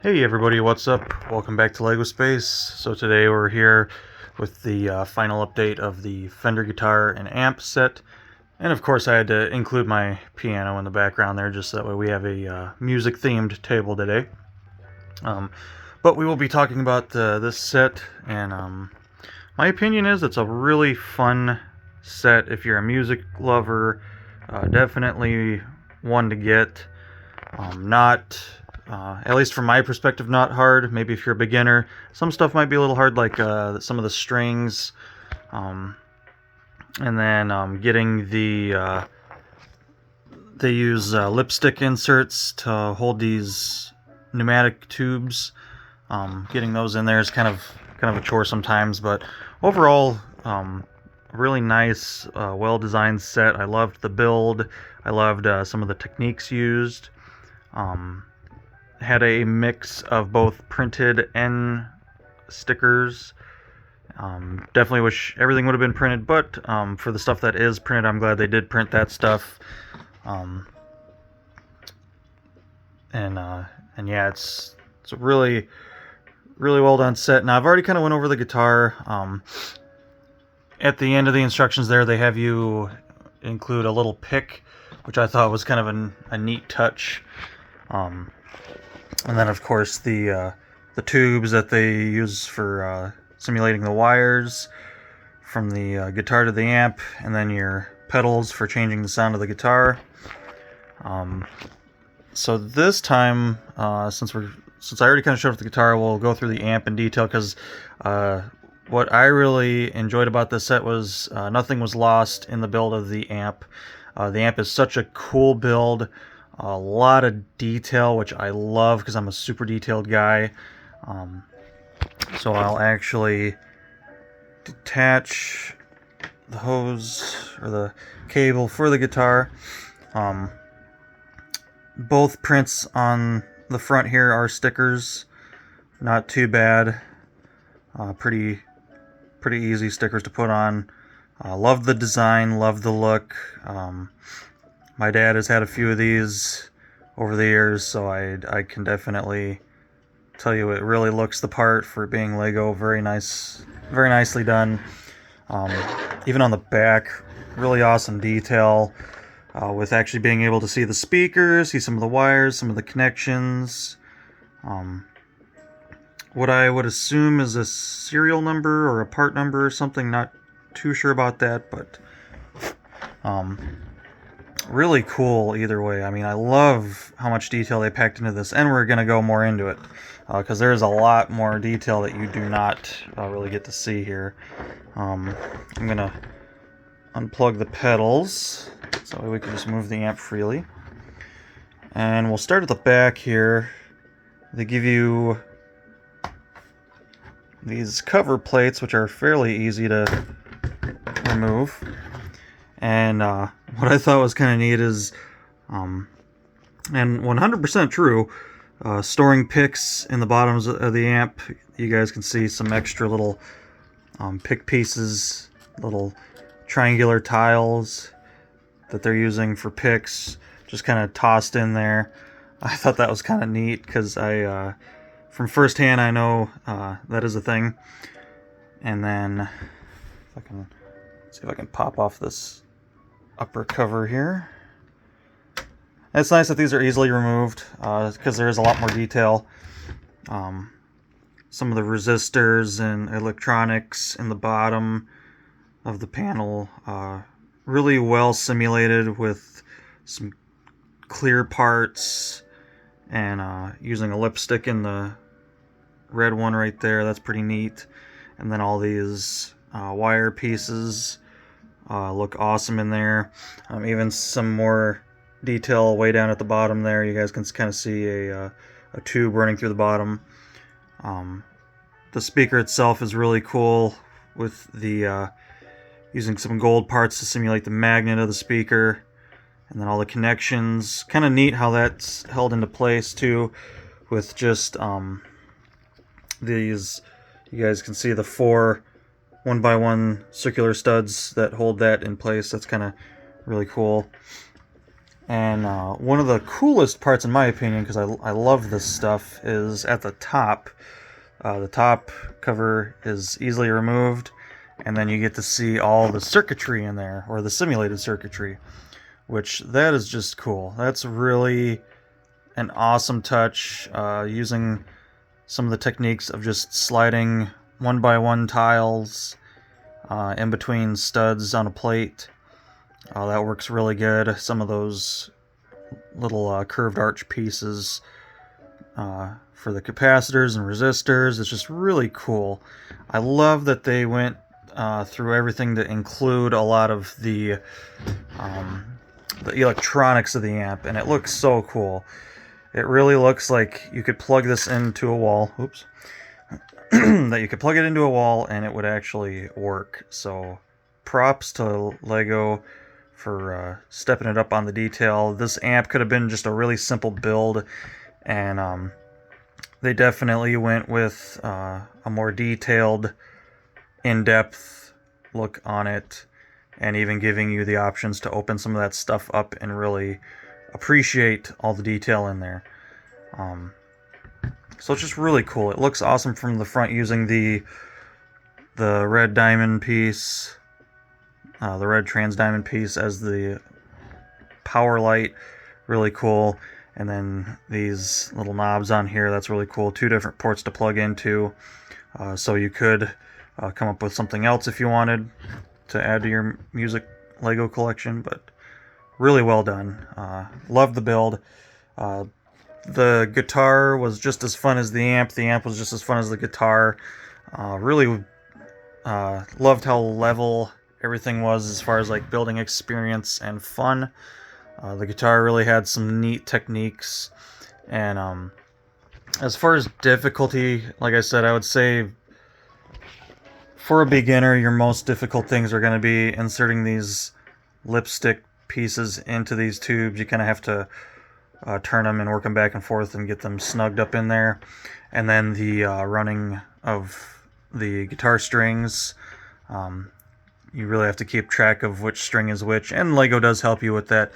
Hey everybody, what's up? Welcome back to Lego Space. So today we're here with the final update of the Fender Guitar and amp set. And of course I had to include my piano in the background there just so that way we have a music themed table today. But we will be talking about this set, and my opinion is it's a really fun set if you're a music lover. Definitely one to get. Not at least from my perspective, not hard. Maybe if you're a beginner, some stuff might be a little hard, like some of the strings, and then getting the they use lipstick inserts to hold these pneumatic tubes. Getting those in there is kind of a chore sometimes, but overall, really nice, well-designed set. I loved the build. I loved some of the techniques used. Had a mix of both printed and stickers. Definitely wish everything would have been printed, but for the stuff that is printed, I'm glad they did print that stuff. And yeah, it's a really well done set. Now I've already kind of went over the guitar. At the end of the instructions there, they have you include a little pick, which I thought was kind of a neat touch. And then, of course, the tubes that they use for simulating the wires from the guitar to the amp, and then your pedals for changing the sound of the guitar. So this time, since I already kind of showed off the guitar, we'll go through the amp in detail, because what I really enjoyed about this set was nothing was lost in the build of the amp. The amp is such a cool build. A lot of detail, which I love because I'm a super detailed guy. So I'll actually detach the hose or the cable for the guitar. Both prints on the front here are stickers. Not too bad. Pretty easy stickers to put on. Love the design, love the look. My dad has had a few of these over the years, so I can definitely tell you it really looks the part for being Lego. Very nice, very nicely done. Even on the back, really awesome detail, with actually being able to see the speakers, see some of the wires, some of the connections. What I would assume is a serial number or a part number or something, not too sure about that, but really cool either way. I mean, I love how much detail they packed into this, and we're going to go more into it, because there is a lot more detail that you do not really get to see here. I'm going to unplug the pedals, so we can just move the amp freely. And we'll start at the back here. They give you these cover plates, which are fairly easy to remove. And what I thought was kind of neat is, and 100% true, storing picks in the bottoms of the amp. You guys can see some extra little pick pieces, little triangular tiles that they're using for picks, just kind of tossed in there. I thought that was kind of neat because from firsthand, I know that is a thing. And then, if I can see if I can pop off this upper cover here. It's nice that these are easily removed, because there is a lot more detail. Some of the resistors and electronics in the bottom of the panel, really well simulated with some clear parts, and using a lipstick in the red one right there. That's pretty neat. And then all these wire pieces look awesome in there. Even some more detail way down at the bottom there. You guys can kind of see a tube running through the bottom. The speaker itself is really cool, with the using some gold parts to simulate the magnet of the speaker, and then all the connections. Kind of neat how that's held into place too, with just these. You guys can see the 4 1x1 circular studs that hold that in place. That's kind of really cool. And one of the coolest parts, in my opinion, because I love this stuff, is at the top. The top cover is easily removed, and then you get to see all the circuitry in there, or the simulated circuitry, which that is just cool. That's really an awesome touch, using some of the techniques of just sliding one by one tiles in between studs on a plate. That works really good. Some of those little curved arch pieces for the capacitors and resistors. It's just really cool. I love that they went through everything to include a lot of the electronics of the amp, and it looks so cool. It really looks like you could plug this into a wall. Oops. That you could plug it into a wall and it would actually work. So props to Lego for stepping it up on the detail. This amp could have been just a really simple build, and they definitely went with a more detailed, in-depth look on it, and even giving you the options to open some of that stuff up and really appreciate all the detail in there. So it's just really cool. It looks awesome from the front using the red diamond piece, the red trans diamond piece as the power light. Really cool. And then these little knobs on here, that's really cool. 2 different ports to plug into. So you could come up with something else if you wanted to add to your music Lego collection, but really well done. Love the build. The guitar was just as fun as the amp. The amp was just as fun as the guitar. Really loved how level everything was as far as like building experience and fun. The guitar really had some neat techniques. And as far as difficulty, like I said, I would say for a beginner, your most difficult things are going to be inserting these lipstick pieces into these tubes. You kind of have to turn them and work them back and forth and get them snugged up in there. And then the running of the guitar strings. You really have to keep track of which string is which, and Lego does help you with that.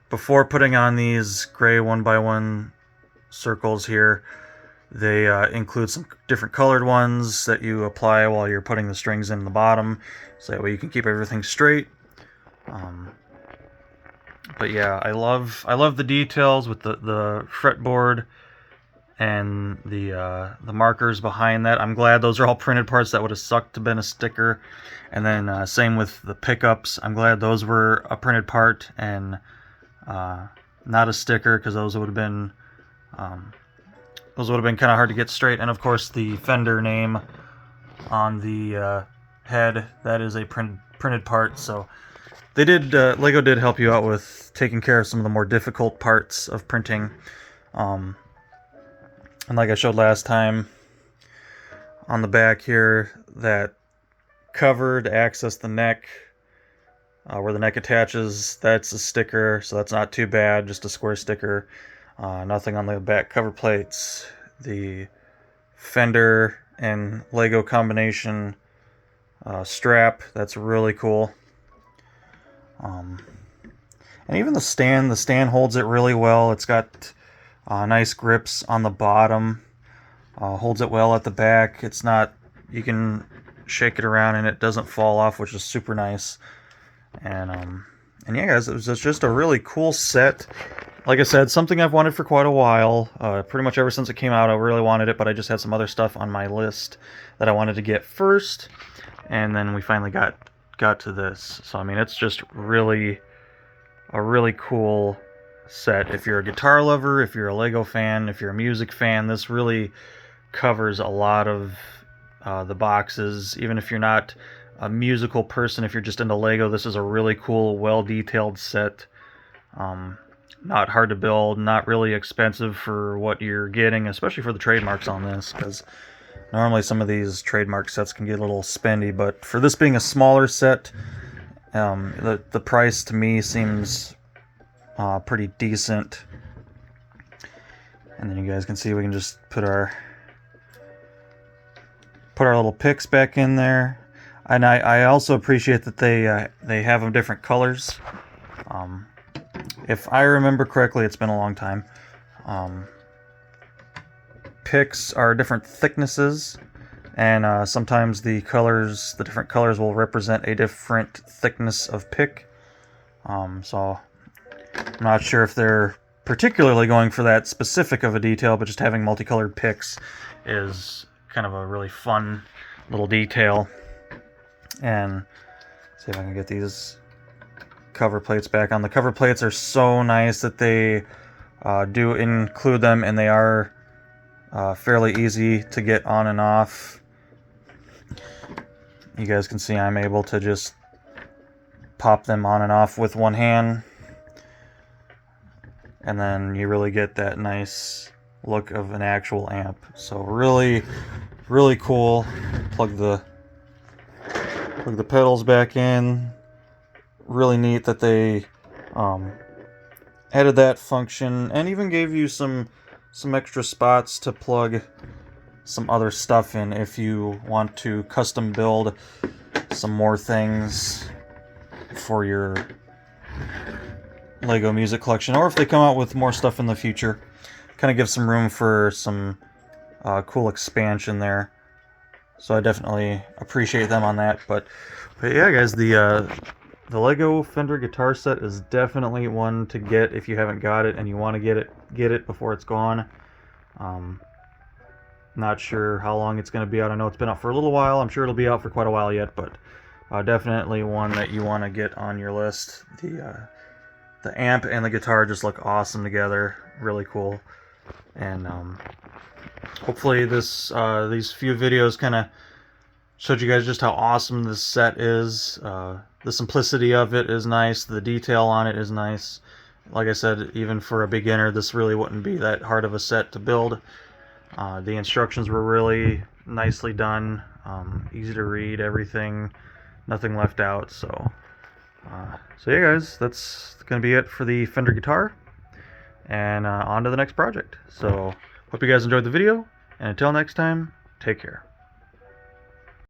Before putting on these gray 1x1 circles here, they include some different colored ones that you apply while you're putting the strings in the bottom, so that way you can keep everything straight. But yeah, I love the details with the fretboard and the markers behind that. I'm glad those are all printed parts. That would have sucked to been a sticker. And then same with the pickups. I'm glad those were a printed part and not a sticker, because those would have been kind of hard to get straight. And of course the Fender name on the head, that is a printed part. So they did Lego did help you out with taking care of some of the more difficult parts of printing. And like I showed last time, on the back here, that cover to access the neck, where the neck attaches, that's a sticker, so that's not too bad, just a square sticker. Nothing on the back cover plates. The Fender and Lego combination strap, that's really cool. And even the stand holds it really well. It's got nice grips on the bottom, holds it well at the back. It's not, you can shake it around and it doesn't fall off, which is super nice. And yeah, guys, it was just a really cool set. Like I said, something I've wanted for quite a while. Pretty much ever since it came out, I really wanted it, but I just had some other stuff on my list that I wanted to get first, and then we finally got to this. So I mean, it's just really a really cool set. If you're a guitar lover, if you're a Lego fan, if you're a music fan, this really covers a lot of the boxes. Even if you're not a musical person, if you're just into Lego, this is a really cool, well-detailed set. Not hard to build, not really expensive for what you're getting, especially for the trademarks on this, because normally some of these trademark sets can get a little spendy, but for this being a smaller set, the price to me seems pretty decent. And then you guys can see we can just put our little picks back in there. And I also appreciate that they have them different colors. If I remember correctly, it's been a long time. Picks are different thicknesses, and sometimes the different colors will represent a different thickness of pick. So I'm not sure if they're particularly going for that specific of a detail, but just having multicolored picks is kind of a really fun little detail. And see if I can get these cover plates back on. The cover plates are so nice that they do include them, and they are fairly easy to get on and off. You guys can see I'm able to just pop them on and off with one hand, and then you really get that nice look of an actual amp. So really, really cool. Plug the pedals back in. Really neat that they added that function, and even gave you some extra spots to plug some other stuff in if you want to custom build some more things for your Lego music collection, or if they come out with more stuff in the future. Kind of gives some room for some cool expansion there. So I definitely appreciate them on that. But yeah, guys, the Lego Fender Guitar set is definitely one to get if you haven't got it and you want to get it before it's gone. Not sure how long it's going to be out. I know it's been out for a little while. I'm sure it'll be out for quite a while yet, but definitely one that you want to get on your list. The amp and the guitar just look awesome together. Really cool. And hopefully these few videos kind of showed you guys just how awesome this set is. The simplicity of it is nice. The detail on it is nice. Like I said, even for a beginner, this really wouldn't be that hard of a set to build. The instructions were really nicely done. Easy to read, everything, nothing left out. So yeah, guys, that's going to be it for the Fender Guitar. And on to the next project. So hope you guys enjoyed the video. And until next time, take care.